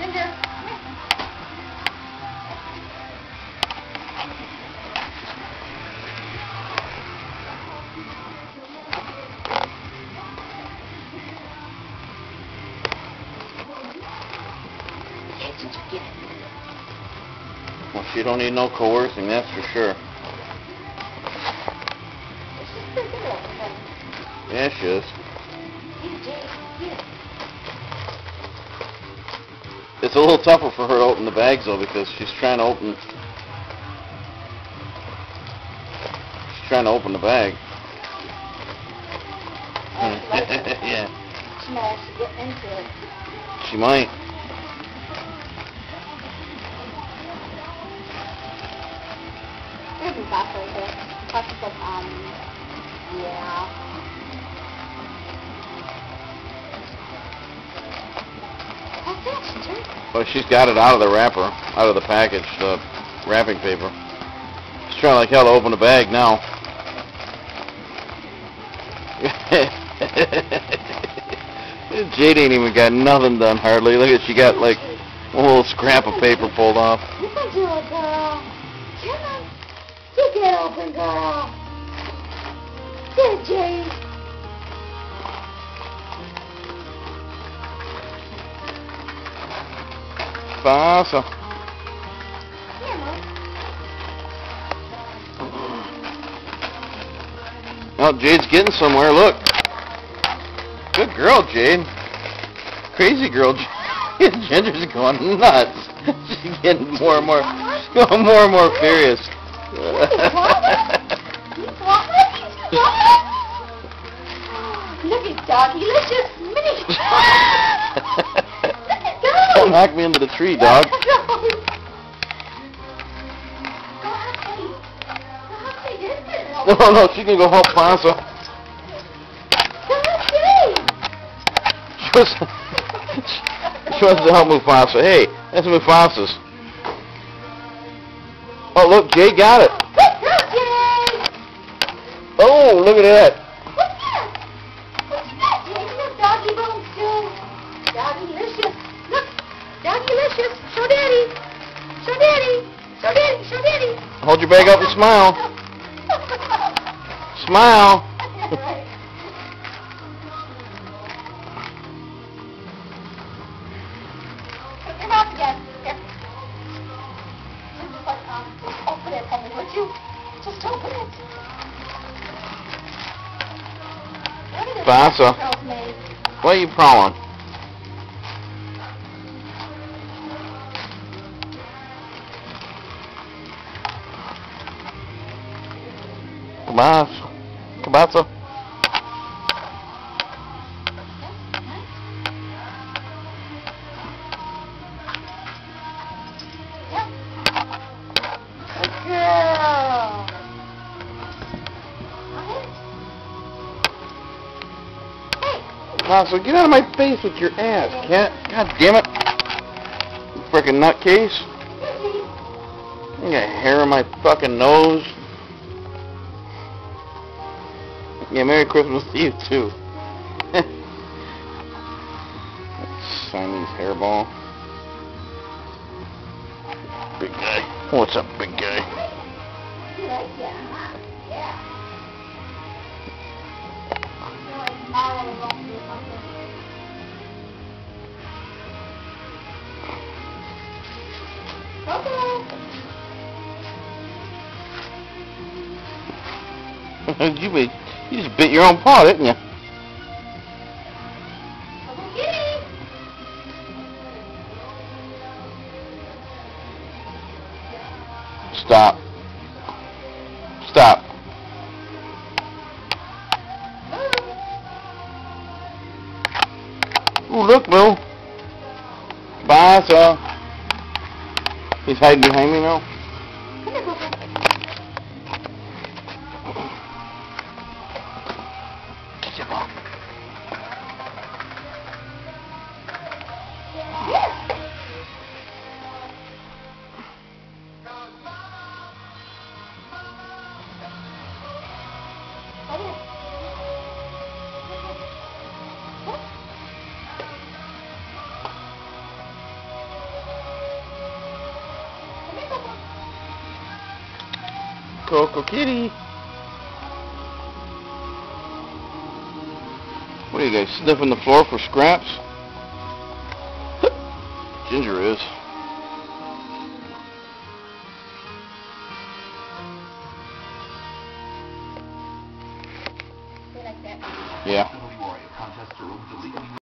Ginger. Well, she don't need no coercing, that's for sure. Yeah, she is. It's a little tougher for her to open the bags, though, because she's trying to open the bag. Yeah. She might actually get into it. She might. There's some sauce right there. Sauce is like, yeah. What's that, Ginger? Well, she's got it out of the wrapper, out of the package, the wrapping paper. She's trying like hell to open the bag now. Jade ain't even got nothing done hardly. Look at, she got like a little scrap of paper pulled off. You can do it, girl. Come on. Get it open, girl. Get it, Jade. Pasa. Here, Mom. Oh, Jade's getting somewhere. Look. Good girl, Jade. Crazy girl, Jade. Ginger's going nuts. She's getting more and more. She's going more and more furious. Look at Doggy-licious mini. Don't knock me into the tree, dog. No, she can go help Pasa. She wants to help Mufasa. Hey, that's Mufasa's. Oh, look, Jay got it. Oh, look at that. What's that? What's that, Jay? Look, Doggy bones too. Doggy-licious. Look, Doggy-licious. Show Daddy. Show Daddy. Show Daddy. Show Daddy. Hold your bag up and smile. Smile. Right. Put your mouth again. Here. Just like, open it for me, would you? Just open it. Look at this Pasa. girl's made. What are you prowling? Cabasa. Cabasa. Good girl. Hey. Cabasa, get out of my face with your ass, cat. God damn it. You frickin' nutcase. I got hair on my fucking nose. Yeah, Merry Christmas to you, too. Simon's hairball. Big guy. What's up, big guy? You like that, huh? Yeah. You like Marlon Ruffin or something. Okay. You just bit your own paw, didn't you? Kitty. Stop. Stop. Ooh, look, Bill. Pasa. He's hiding behind me now. Come here, Boo-Boo. Get your ball. Coco Kitty. What are you guys sniffing the floor for scraps? Ginger is. They like that. Yeah.